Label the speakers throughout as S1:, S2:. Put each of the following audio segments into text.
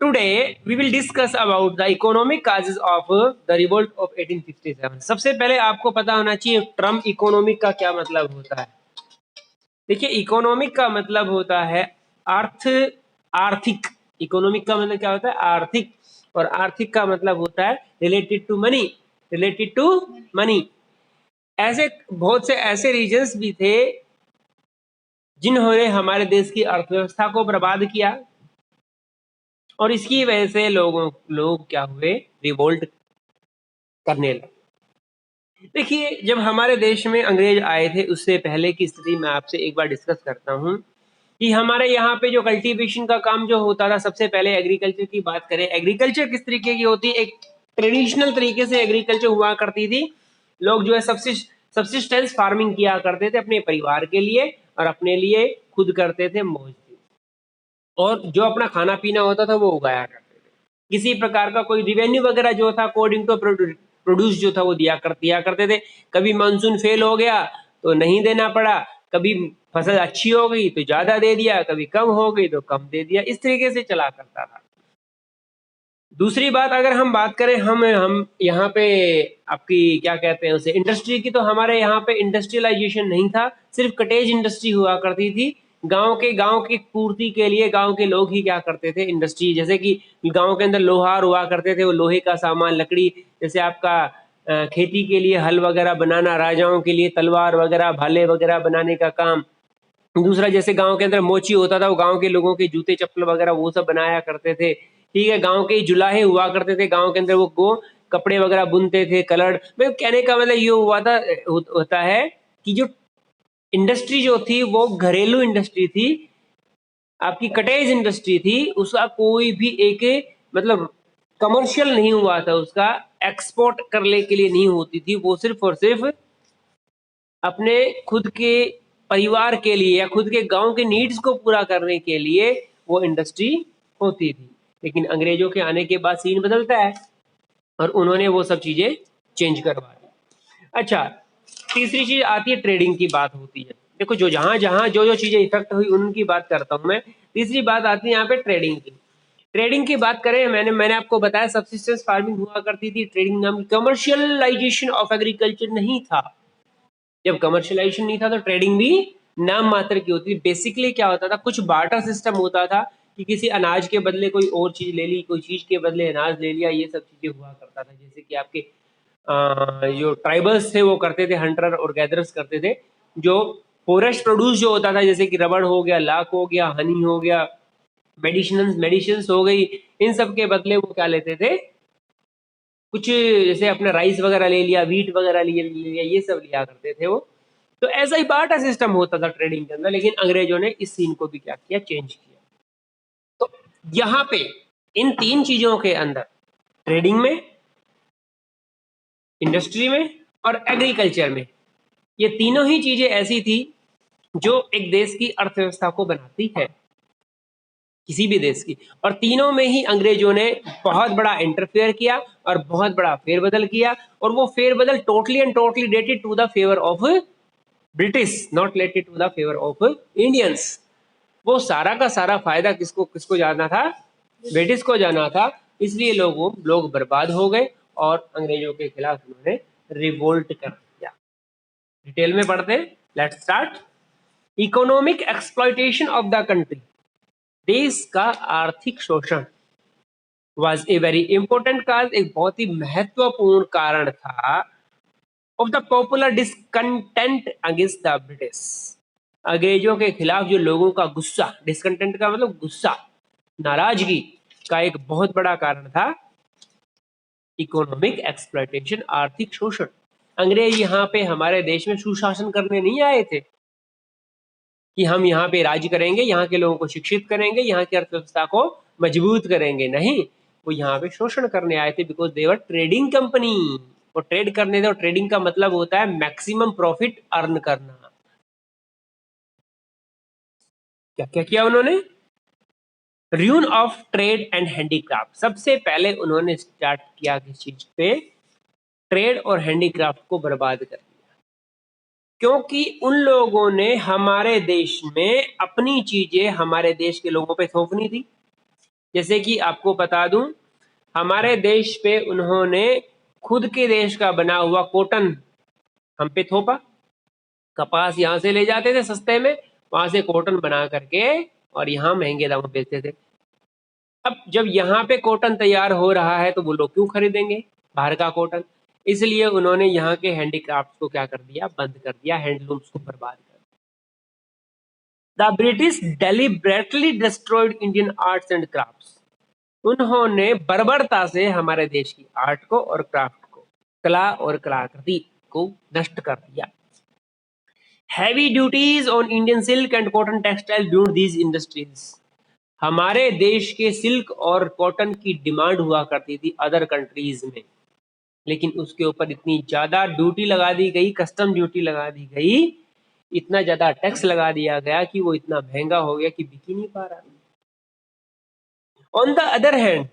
S1: Today we will discuss about the economic causes of the revolt of 1857. सबसे पहले आपको पता होना चाहिए टर्म इकोनॉमिक का क्या मतलब होता है। देखिए, इकोनॉमिक का मतलब होता है आर्थिक। इकोनॉमिक का मतलब क्या होता है? आर्थिक। और आर्थिक का मतलब होता है related to money. Related to money. ऐसे बहुत से ऐसे रीजन्स भी थे जिन्होंने हमारे देश की अर्थव्यवस्था को बर्बाद किया, और इसकी वजह से लोग क्या हुए? रिवोल्ट करने लगे। देखिए, जब हमारे देश में अंग्रेज आए थे उससे पहले की स्थिति मैं आपसे एक बार डिस्कस करता हूँ कि हमारे यहाँ पे जो कल्टीवेशन का काम जो होता था, सबसे पहले एग्रीकल्चर की बात करें। एग्रीकल्चर किस तरीके की होती है? एक ट्रेडिशनल तरीके से एग्रीकल्चर हुआ करती थी। लोग जो है सब्सिस्टेंस फार्मिंग किया करते थे अपने परिवार के लिए, और अपने लिए खुद करते थे मौज, और जो अपना खाना पीना होता था वो उगाया करते थे। किसी प्रकार का कोई रिवेन्यू वगैरह जो था अकॉर्डिंग टू प्रोड्यूस जो था वो दिया करते थे। कभी मानसून फेल हो गया तो नहीं देना पड़ा, कभी फसल अच्छी हो गई तो ज्यादा दे दिया, कभी कम हो गई तो कम दे दिया। इस तरीके से चला करता था। दूसरी बात अगर हम बात करें, हम यहाँ पे आपकी क्या कहते हैं उसे, इंडस्ट्री की, तो हमारे यहाँ पे इंडस्ट्रियलाइजेशन नहीं था, सिर्फ कटेज इंडस्ट्री हुआ करती थी। गांव की पूर्ति के लिए गांव के लोग ही क्या करते थे? इंडस्ट्री, जैसे कि गांव के अंदर लोहार हुआ करते थे, वो लोहे का सामान, लकड़ी, जैसे आपका खेती के लिए हल वगैरह बनाना, राजाओं के लिए तलवार वगैरह, भाले वगैरह बनाने का काम। दूसरा, जैसे गांव के अंदर मोची होता था, वो गांव के लोगों के जूते चप्पल वगैरह वो सब बनाया करते थे। ठीक है, गांव के ही जुलाहे हुआ करते थे, गांव के अंदर वो कपड़े वगैरह बुनते थे, कलर। मैं कहने का मतलब ये हुआ था, होता है कि जो इंडस्ट्री जो थी वो घरेलू इंडस्ट्री थी, आपकी कटेज इंडस्ट्री थी, उसका कोई भी एक मतलब कमर्शियल नहीं हुआ था, उसका एक्सपोर्ट करने के लिए नहीं होती थी, वो सिर्फ और सिर्फ अपने खुद के परिवार के लिए या खुद के गांव के नीड्स को पूरा करने के लिए वो इंडस्ट्री होती थी। लेकिन अंग्रेजों के आने के बाद सीन बदलता है और उन्होंने वो सब चीजें चेंज करवा दी। अच्छा, तीसरी चीज आती है, ट्रेडिंग की बात होती है। देखो, जो जहां जहां जो जो चीजें इफेक्ट हुई उनकी बात करता हूं मैं। तीसरी बात आती है यहाँ पे ट्रेडिंग की। ट्रेडिंग की बात करें, मैंने आपको बताया सब्सिस्टेंस फार्मिंग हुआ करती थी, ट्रेडिंग नाम की। कमर्शियलाइजेशन ऑफ एग्रीकल्चर नहीं था। जब कमर्शियलाइजेशन नहीं था तो ट्रेडिंग भी नाम मात्र की होती थी। बेसिकली क्या होता था, कुछ बार्टर सिस्टम होता था कि किसी अनाज के बदले कोई और चीज ले ली, कोई चीज के बदले अनाज ले लिया, ये सब चीजें हुआ करता था। जैसे कि आपके जो ट्राइबल्स थे वो करते थे, हंटर और गैदरर्स करते थे। जो फॉरेस्ट प्रोड्यूस जो होता था, जैसे कि रबड़ हो गया, लाख हो गया, हनी हो गया, मेडिसिन हो गई, इन सब के बदले वो क्या लेते थे? कुछ जैसे अपना राइस वगैरह ले लिया, वीट वगैरह ले लिया, ये सब लिया करते थे वो। तो ऐसा ही बाटा सिस्टम होता था ट्रेडिंग के अंदर, लेकिन अंग्रेजों ने इस सीन को भी क्या किया? चेंज किया। तो यहाँ पे इन तीन चीजों के अंदर, ट्रेडिंग में, इंडस्ट्री में और एग्रीकल्चर में, ये तीनों ही चीजें ऐसी थी जो एक देश की अर्थव्यवस्था को बनाती है, किसी भी देश की। और तीनों में ही अंग्रेजों ने बहुत बड़ा इंटरफेयर किया और बहुत बड़ा फेरबदल किया, और वो फेरबदल totally and totally related to the favour of British, not related to the favour of Indians. वो सारा का सारा फायदा किसको किसको जाना था? ब्रिटिश को जाना था। इसलिए लोग बर्बाद हो गए और अंग्रेजों के खिलाफ उन्होंने रिवोल्ट कर दिया। डिटेल में पढ़ते हैं, let's start. Economic exploitation of the country, देश का आर्थिक शोषण, वॉज ए वेरी इंपॉर्टेंट काज, एक बहुत ही महत्वपूर्ण कारण था, of the popular discontent against the British. अंग्रेजों के खिलाफ जो लोगों का गुस्सा, डिसकंटेंट का मतलब गुस्सा, नाराजगी का एक बहुत बड़ा कारण था इकोनॉमिक एक्सप्लॉइटेशन, आर्थिक शोषण। अंग्रेज यहाँ पे हमारे देश में सुशासन करने नहीं आए थे कि हम यहाँ पे राज करेंगे, यहाँ के लोगों को शिक्षित करेंगे, यहाँ की अर्थव्यवस्था को मजबूत करेंगे। नहीं, वो यहाँ पे शोषण करने आए थे, because they were trading company. वो ट्रेड करने थे, और ट्रेडिंग का मतलब होता है मैक्सिमम प्रॉफिट अर्न करना। क्या क्या किया उन्होंने? Ruin of trade and handicraft, सबसे पहले उन्होंने स्टार्ट किया किस चीज पे? ट्रेड और हैंडीक्राफ्ट को बर्बाद कर दिया। क्योंकि उन लोगों ने हमारे देश में अपनी चीजें हमारे देश के लोगों पे थोपनी थी। जैसे कि आपको बता दूं, हमारे देश पे उन्होंने खुद के देश का बना हुआ कॉटन हम पे थोपा। कपास यहाँ से ले जाते थे सस्ते में, वहां से कॉटन बना करके और यहाँ महंगे दामों में बेचते थे। अब जब यहाँ पे कॉटन तैयार हो रहा है तो वो लोग क्यों खरीदेंगे बाहर का कॉटन? इसलिए उन्होंने यहाँ के हैंडीक्राफ्ट को क्या कर दिया, बंद कर दिया, हैंडलूम्स को बर्बाद कर दिया। The British deliberately destroyed Indian arts and crafts. उन्होंने बर्बरता से हमारे देश की आर्ट को और क्राफ्ट को, कला और कलाकृति को नष्ट कर दिया। Heavy duties on Indian silk and cotton textile during these industries. हमारे देश के सिल्क और कॉटन की डिमांड हुआ करती थी अदर कंट्रीज में, लेकिन उसके ऊपर इतनी ज्यादा ड्यूटी लगा दी गई, कस्टम ड्यूटी लगा दी गई, इतना ज्यादा टैक्स लगा दिया गया कि वो इतना महंगा हो गया कि बिक ही नहीं पा रहा। ऑन द अदर हैंड,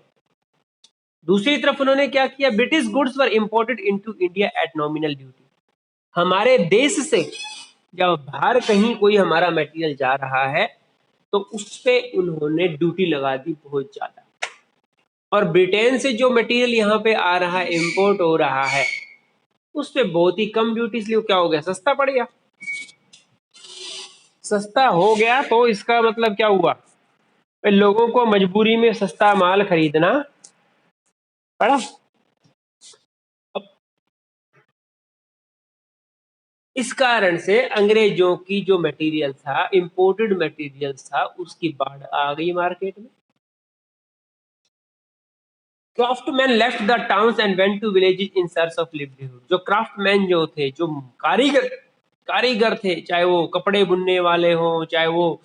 S1: दूसरी तरफ उन्होंने क्या किया, British goods were imported into India at nominal duty. हमारे देश से जब बाहर कहीं कोई हमारा मटेरियल जा रहा है तो उस पे उन्होंने ड्यूटी लगा दी बहुत ज्यादा, और ब्रिटेन से जो मटेरियल यहाँ पे आ रहा है, इंपोर्ट हो रहा है, उस पे बहुत ही कम ड्यूटी, इसलिए क्या हो गया, सस्ता पड़ गया। सस्ता हो गया तो इसका मतलब क्या हुआ, लोगों को मजबूरी में सस्ता माल खरीदना पड़ा। अब इस कारण से अंग्रेजों की जो मटेरियल था, इंपोर्टेड मटेरियल था, उसकी बाढ़ आ गई मार्केट में। Craftsman left the towns and went to villages in search of livelihood. जो क्राफ्टमैन जो थे, जो कारीगर थे, चाहे वो कपड़े बुनने वाले हो, चाहे वो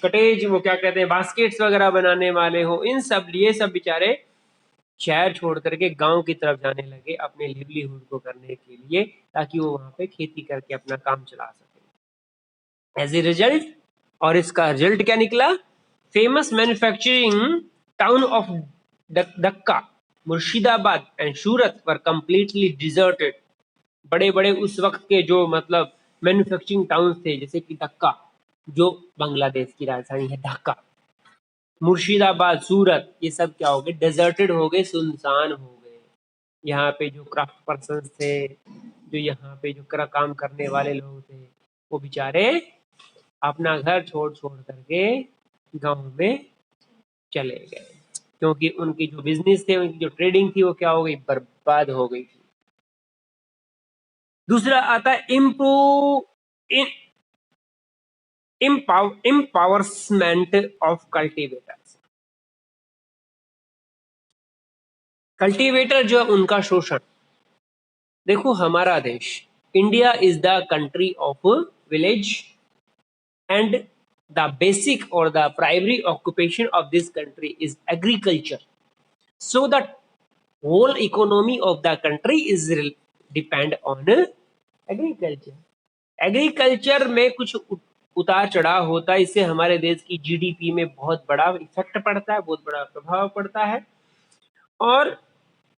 S1: कटेज, वो क्या कहते हैं, बास्केट्स वगैरह बनाने वाले हो, इन सब ये सब बेचारे शहर छोड़ करके गांव की तरफ जाने लगे अपने लिवलीहुड को करने के लिए, ताकि वो वहां पे खेती करके अपना काम चला सके। एज ए रिजल्ट, और इसका रिजल्ट क्या निकला, famous manufacturing town of Dacca, Murshidabad and Surat were completely deserted. बड़े बड़े उस वक्त के जो मतलब मैन्युफैक्चरिंग टाउन थे, जैसे कि ढक्का, जो बांग्लादेश की राजधानी है ढाका, मुर्शिदाबाद, सूरत, ये सब क्या हो गए, डेजर्टेड हो गए, सुनसान हो गए। यहाँ पे जो क्राफ्ट पर्सन थे, जो यहाँ पे जो काम करने वाले लोग थे, वो बेचारे अपना घर छोड़ छोड़ करके गांव में चले गए, क्योंकि उनकी जो बिजनेस थे, उनकी जो ट्रेडिंग थी, वो क्या हो गई, बर्बाद हो गई थी। दूसरा आता है एम्पावरमेंट ऑफ कल्टीवेटर्स। कल्टीवेटर जो है उनका शोषण। देखो, हमारा देश India is the country of village, and the basic or the primary occupation of this country is agriculture. So the whole economy of the country is depend on agriculture. Agriculture में कुछ उतार चढ़ाव होता है, इससे हमारे देश की जीडीपी में बहुत बड़ा इफेक्ट पड़ता है, बहुत बड़ा प्रभाव पड़ता है। और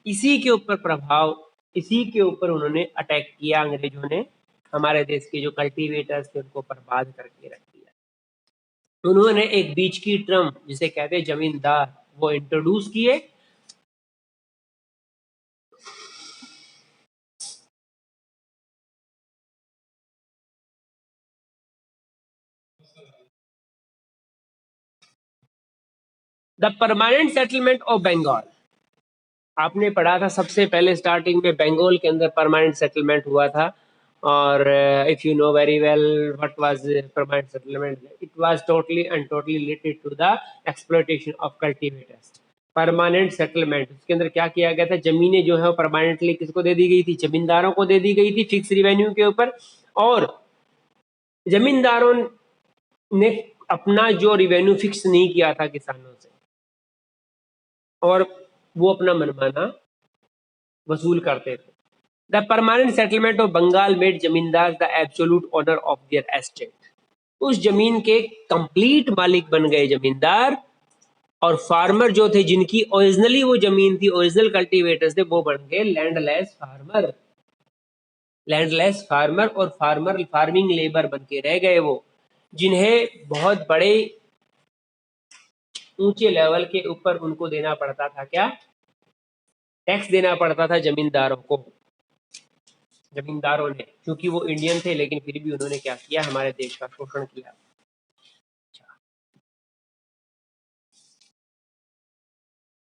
S1: इसी के ऊपर उन्होंने अटैक किया, अंग्रेजों ने हमारे देश के जो कल्टीवेटर्स थे उनको बर्बाद करके रख दिया। उन्होंने एक बीच की टर्म जिसे कहते हैं जमींदार, वो इंट्रोड्यूस किए। The permanent settlement of Bengal, आपने पढ़ा था सबसे पहले स्टार्टिंग में बंगाल के अंदर परमानेंट सेटलमेंट हुआ था। और if you know very well what was permanent settlement, it was totally and totally related to the exploitation of cultivators. Permanent settlement, उसके अंदर क्या किया गया था, जमीनें जो है वो परमानेंटली किसको दे दी गई थी, जमींदारों को दे दी गई थी, फिक्स रिवेन्यू के ऊपर। और जमींदारों ने अपना जो रिवेन्यू फिक्स नहीं किया था किसानों से, और वो अपना मनमाना वसूल करते थे। The permanent settlement of Bengal made zamindar the absolute owner of their estate. उस जमीन के कंप्लीट मालिक बन गए जमींदार, और फार्मर जो थे, जिनकी ओरिजिनली वो जमीन थी, ओरिजिनल कल्टीवेटर्स थे, वो बन गए लैंडलेस फार्मर। लैंडलेस फार्मर और फार्मिंग लेबर बन के रह गए वो, जिन्हें बहुत बड़े ऊंचे लेवल के ऊपर उनको देना पड़ता था क्या, टैक्स देना पड़ता था जमींदारों ने, क्योंकि वो इंडियन थे, लेकिन फिर भी उन्होंने क्या किया, हमारे देश का शोषण किया।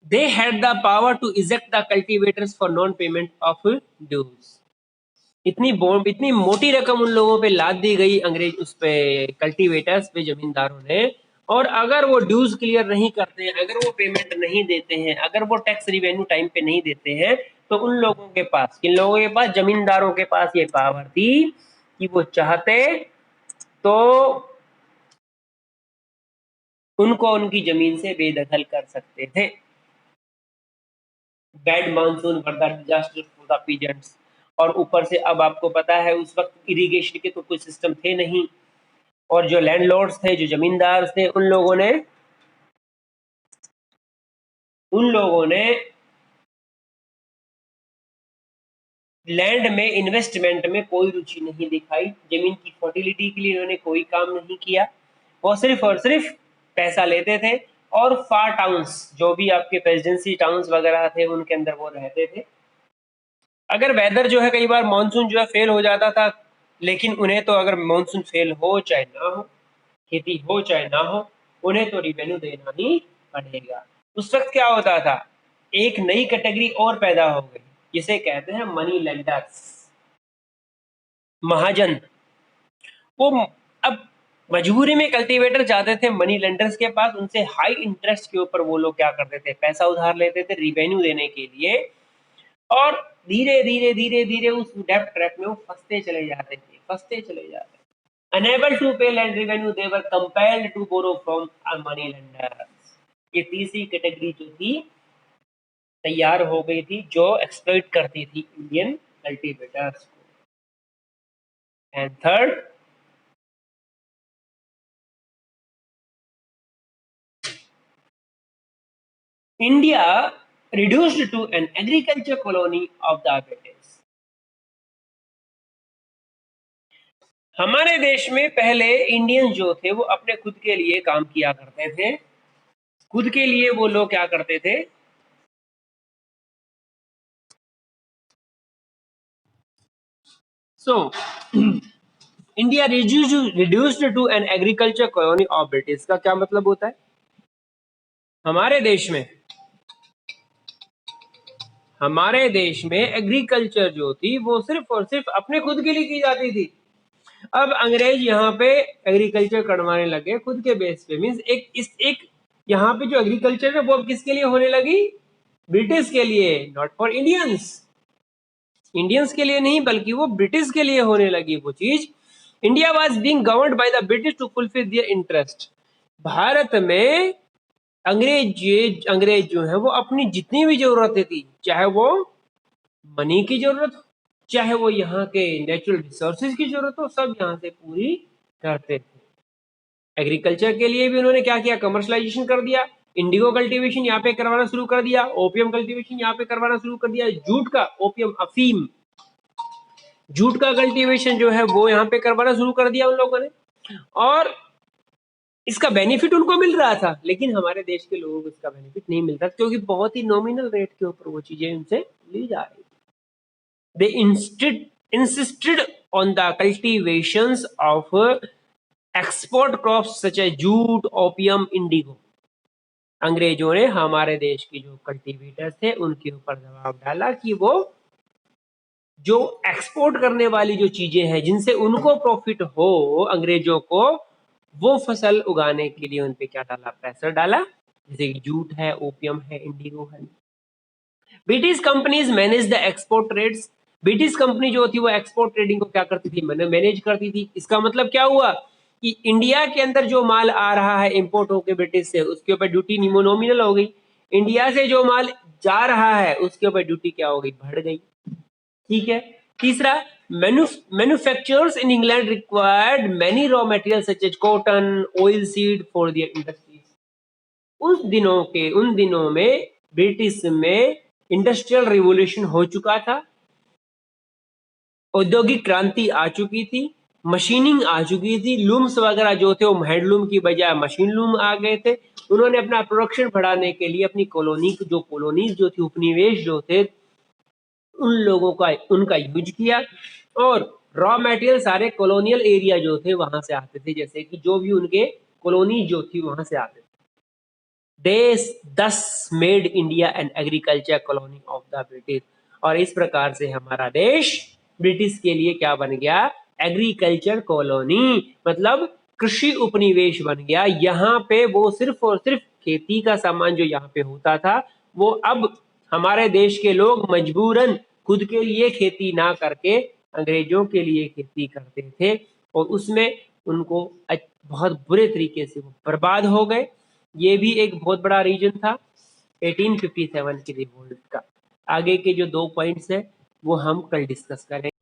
S1: They had the power to eject the cultivators for non-payment of dues. इतनी मोटी रकम उन लोगों पे लाद दी गई अंग्रेज उस पे कल्टीवेटर्स पे, जमींदारों ने, और अगर वो ड्यूज क्लियर नहीं करते हैं, अगर वो पेमेंट नहीं देते हैं, अगर वो टैक्स रिवेन्यू टाइम पे नहीं देते हैं, तो उन लोगों के पास, किन लोगों के पास, जमींदारों के पास ये पावर थी कि वो चाहते तो उनको उनकी जमीन से बेदखल कर सकते थे। Bad monsoon were the disaster for the peasants, और ऊपर से अब आपको पता है उस वक्त इरिगेशन के तो कोई सिस्टम थे नहीं, और जो लैंडलॉर्ड्स थे, जो जमींदार थे, उन लोगों ने लैंड में इन्वेस्टमेंट में कोई रुचि नहीं दिखाई, जमीन की फर्टिलिटी के लिए उन्होंने कोई काम नहीं किया, वो सिर्फ और सिर्फ पैसा लेते थे, और फार टाउन्स, जो भी आपके प्रेसिडेंसी टाउन्स वगैरह थे, उनके अंदर वो रहते थे। अगर वेदर जो है, कई बार मानसून जो है फेल हो जाता था, लेकिन उन्हें तो अगर मानसून फेल हो चाहे ना हो, खेती हो चाहे ना हो, उन्हें तो रिवेन्यू देना ही पड़ेगा। उस वक्त क्या होता था, एक नई कैटेगरी और पैदा हो गई, जिसे कहते हैं मनी लेंडर्स, महाजन। वो अब मजबूरी में कल्टीवेटर जाते थे मनी लेंडर्स के पास, उनसे हाई इंटरेस्ट के ऊपर वो लोग क्या करते थे, पैसा उधार लेते थे रिवेन्यू देने के लिए, और धीरे धीरे धीरे धीरे उस डेब्ट ट्रैप में वो फंसते चले जाते। Unable to pay land revenue, they were compelled to borrow from a money lenders. ये तीसरी कैटेगरी जो थी तैयार हो गई थी, जो एक्सप्लॉइट करती थी इंडियन कल्टीवेटर्स को। And third, India reduced to an agriculture colony of the British. हमारे देश में पहले इंडियन जो थे वो अपने खुद के लिए काम किया करते थे, खुद के लिए वो लोग क्या करते थे, India reduced to an agriculture colony of British का क्या मतलब होता है, हमारे देश में एग्रीकल्चर जो थी वो सिर्फ और सिर्फ अपने खुद के लिए की जाती थी। अब अंग्रेज यहाँ पे एग्रीकल्चर करवाने लगे खुद के बेस पे, मींस एक यहाँ पे जो एग्रीकल्चर है वो अब किसके लिए होने लगी, ब्रिटिश के लिए, नॉट फॉर इंडियंस के लिए नहीं, बल्कि वो ब्रिटिश के लिए होने लगी वो चीज। India was being governed by the British to fulfil their interest. Bharat में अंग्रेज जो है वो अपनी जितनी भी जरूरतें थी, चाहे वो मनी की जरूरत हो, चाहे वो यहाँ के नेचुरल रिसोर्सेज की जरूरत हो, सब यहाँ से पूरी करते थे। एग्रीकल्चर के लिए भी उन्होंने क्या किया, कमर्शलाइजेशन कर दिया, इंडिगो कल्टीवेशन यहाँ पे करवाना शुरू कर दिया, ओपियम कल्टीवेशन यहाँ पे करवाना शुरू कर दिया, जूट का, ओपियम अफीम, जूट का कल्टीवेशन जो है वो यहाँ पे करवाना शुरू कर दिया उन लोगों ने, और इसका बेनिफिट उनको मिल रहा था, लेकिन हमारे देश के लोगों को इसका बेनिफिट नहीं मिलता, क्योंकि बहुत ही नॉमिनल रेट के ऊपर वो चीजें उनसे ली जा रही। They insisted on the cultivations of export crops such as jute, opium, indigo. अंग्रेजों ने हमारे देश के जो कल्टीवेटर्स थे उनके ऊपर दबाव डाला कि वो जो एक्सपोर्ट करने वाली जो चीजें हैं, जिनसे उनको प्रॉफिट हो अंग्रेजों को, वो फसल उगाने के लिए उनपे क्या डाला, प्रेशर डाला, जैसे कि जूट है, ओपियम है, इंडिगो है। British companies manage the export trades. British company जो थी वो एक्सपोर्ट ट्रेडिंग को क्या करती थी, मैनेज करती थी। इसका मतलब क्या हुआ कि इंडिया के अंदर जो माल आ रहा है इंपोर्ट होकर ब्रिटिश से, उसके ऊपर ड्यूटी नॉमिनल हो गई। इंडिया से जो माल जा रहा है उसके ऊपर ड्यूटी क्या हो गई, बढ़ गई। ठीक है। तीसरा, manufacturers in England required many raw material such as cotton, oil seed for their industries. उन दिनों में ब्रिटिश में इंडस्ट्रियल रिवोल्यूशन हो चुका था, औद्योगिक क्रांति आ चुकी थी, मशीनिंग आ चुकी थी, लूम्स वगैरह जो थे वो हैंडलूम की बजाय मशीन लूम आ गए थे, उन्होंने अपना प्रोडक्शन बढ़ाने के लिए अपनी कॉलोनीज जो थी, उपनिवेश जो थे, उन लोगों का उनका यूज किया, और रॉ मटेरियल सारे कॉलोनियल एरिया जो थे वहां से आते थे, जैसे कि जो भी उनके कॉलोनी जो थी वहां से आते थे। देश दस made India an agriculture colony of the British, और इस प्रकार से हमारा देश ब्रिटिश के लिए क्या बन गया? एग्रीकल्चर कॉलोनी, मतलब कृषि उपनिवेश बन गया। यहाँ पे वो सिर्फ और सिर्फ खेती का सामान जो यहाँ पे होता था, वो अब हमारे देश के लोग मजबूरन खुद के लिए खेती ना करके अंग्रेजों के लिए खेती करते थे, और उसमें उनको बहुत बुरे तरीके से वो बर्बाद हो गए। ये भी एक बहुत बड़ा रीजन था 1857 की रिवोल्ट का। आगे के जो 2 पॉइंट्स है वो हम कल डिस्कस करेंगे।